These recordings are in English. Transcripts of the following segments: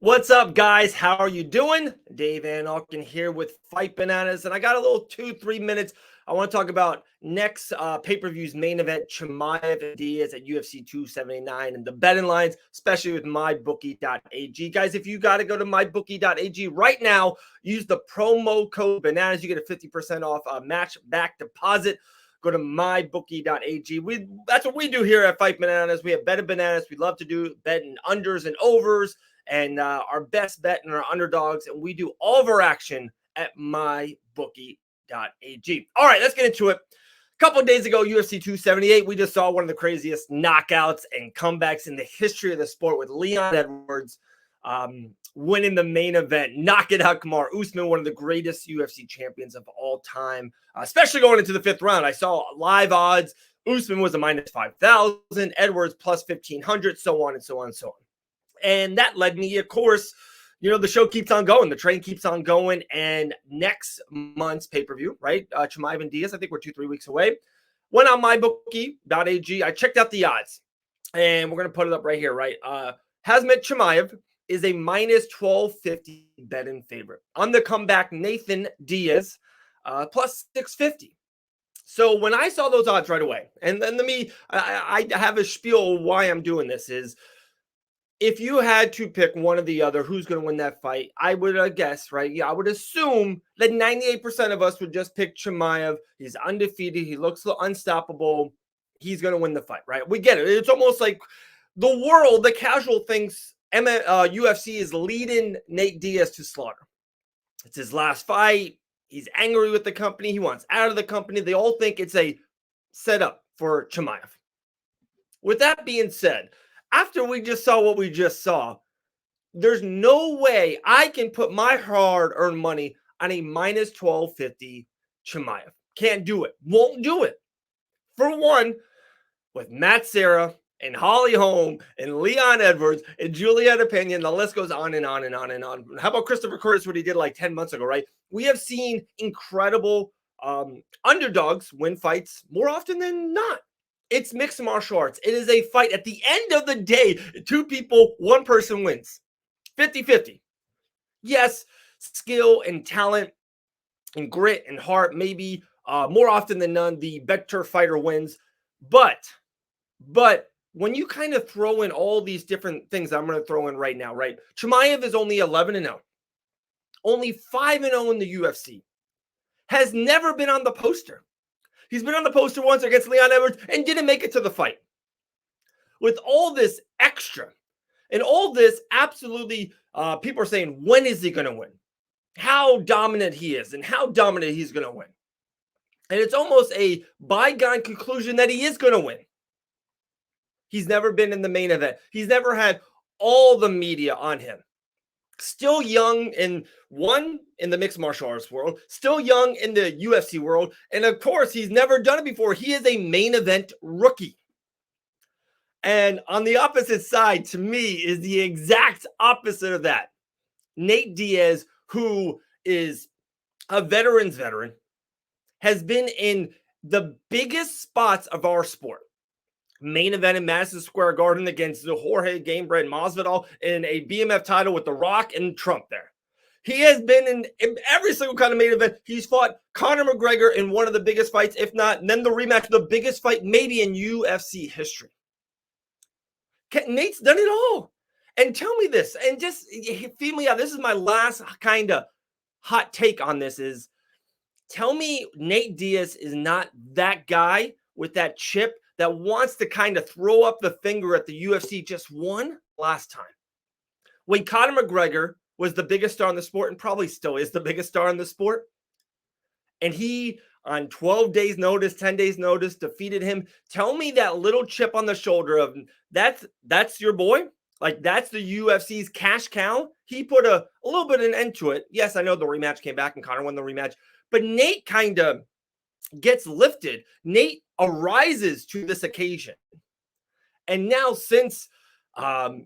What's up, guys? How are you doing? Dave and Auken here with Fight Bananas, and I got a little 2-3 minutes. I want to talk about next pay-per-view's main event, Chimaev and Diaz at UFC 279, and the betting lines, especially with MyBookie.ag. Guys, if you got to go to MyBookie.ag right now, use the promo code BANANAS. You get a 50% off match back deposit. Go to MyBookie.ag. That's what we do here at Fight Bananas. We have betting bananas. We love to do betting unders and overs, and our best bet and our underdogs, and we do all of our action at mybookie.ag. All right, let's get into it. A couple of days ago, UFC 278, we just saw one of the craziest knockouts and comebacks in the history of the sport with Leon Edwards winning the main event, knocking out Kamaru Usman, one of the greatest UFC champions of all time, especially going into the fifth round. I saw live odds. Usman was a minus 5,000, Edwards plus 1,500, so on and so on and so on. And that led me, of course, the show keeps on going. The train keeps on going. And next month's pay-per-view, right? Chimaev and Diaz, I think we're 2-3 weeks away. Went on mybookie.ag. I checked out the odds. And we're going to put it up right here, right? Khamzat Chimaev is a minus 1,250 betting favorite. On the comeback, Nathan Diaz, plus 650. So when I saw those odds right away, and then I have a spiel why I'm doing this is, if you had to pick one or the other, who's going to win that fight, I would guess, right? Yeah, I would assume that 98% of us would just pick Chimaev. He's undefeated. He looks unstoppable. He's going to win the fight, right? We get it. It's almost like the world, the casual thinks UFC is leading Nate Diaz to slaughter. It's his last fight. He's angry with the company. He wants out of the company. They all think it's a setup for Chimaev. With that being said, after we just saw what we just saw, there's no way I can put my hard-earned money on a minus 1,250 Chimaev. Can't do it. Won't do it. For one, with Matt Serra and Holly Holm and Leon Edwards and Julietta Pena, the list goes on and on and on and on. How about Christopher Curtis, what he did like 10 months ago, right? We have seen incredible underdogs win fights more often than not. It's mixed martial arts. It is a fight. At the end of the day, two people, one person wins. 50-50. Yes, skill and talent and grit and heart, maybe more often than none, the better fighter wins. But when you kind of throw in all these different things I'm going to throw in right now, right? Chimaev is only 11-0. Only 5-0 in the UFC. Has never been on the poster. He's been on the poster once against Leon Edwards and didn't make it to the fight. With all this extra and all this absolutely, people are saying, when is he going to win? How dominant he is and how dominant he's going to win. And it's almost a bygone conclusion that he is going to win. He's never been in the main event. He's never had all the media on him. Still young in the mixed martial arts world, still young in the UFC world, and of course, he's never done it before. He is a main event rookie. And on the opposite side, to me, is the exact opposite of that. Nate Diaz, who is a veteran's veteran, has been in the biggest spots of our sport. Main event in Madison Square Garden against Jorge Gamebred Masvidal in a BMF title with The Rock and Trump there. He has been in every single kind of main event. He's fought Conor McGregor in one of the biggest fights, if not, and then the rematch, the biggest fight maybe in UFC history. Nate's done it all. And tell me this, and just feed me out. This is my last kind of hot take on this is, tell me Nate Diaz is not that guy with that chip that wants to kind of throw up the finger at the UFC just one last time. When Conor McGregor was the biggest star in the sport and probably still is the biggest star in the sport, and he, on 12 days notice, 10 days notice, defeated him, tell me that little chip on the shoulder of, that's your boy? Like, that's the UFC's cash cow? He put a little bit of an end to it. Yes, I know the rematch came back and Conor won the rematch, but Nate kind of gets lifted. Nate arises to this occasion. And now since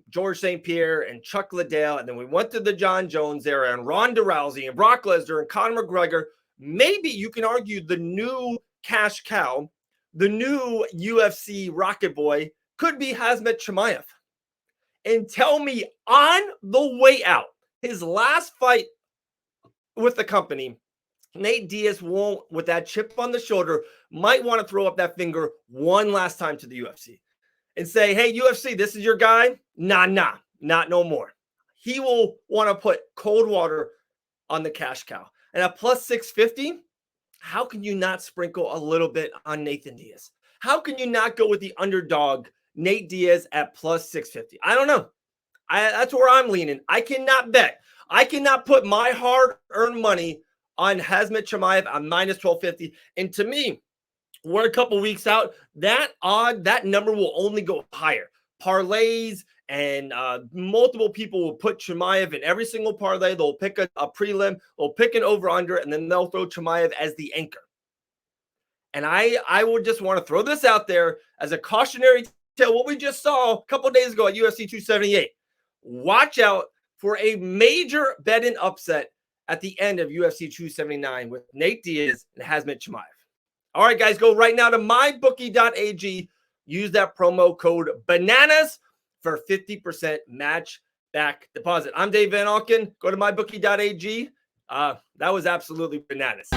George St. Pierre and Chuck Liddell, and then we went to the John Jones era and Ronda Rousey and Brock Lesnar and Conor McGregor, maybe you can argue the new cash cow, the new UFC rocket boy could be Khamzat Chimaev. and tell me on the way out, his last fight with the company, Nate Diaz won't, with that chip on the shoulder, might want to throw up that finger one last time to the UFC and say, hey, UFC, this is your guy? Nah, not no more. He will want to put cold water on the cash cow. And at plus 650, how can you not sprinkle a little bit on Nathan Diaz? How can you not go with the underdog, Nate Diaz, at plus 650? I don't know. That's where I'm leaning. I cannot bet. I cannot put my hard-earned money on Khamzat Chimaev on minus 1250. And to me, we're a couple weeks out. That number will only go higher. Parlays and multiple people will put Chimaev in every single parlay. They'll pick a prelim, they'll pick an over-under, and then they'll throw Chimaev as the anchor. And I would just want to throw this out there as a cautionary tale. What we just saw a couple days ago at UFC 278. Watch out for a major bet-in upset at the end of UFC 279 with Nate Diaz and Khamzat Chimaev. All right, guys, go right now to MyBookie.ag. Use that promo code BANANAS for 50% match back deposit. I'm Dave Van Auken. Go to MyBookie.ag. That was absolutely bananas.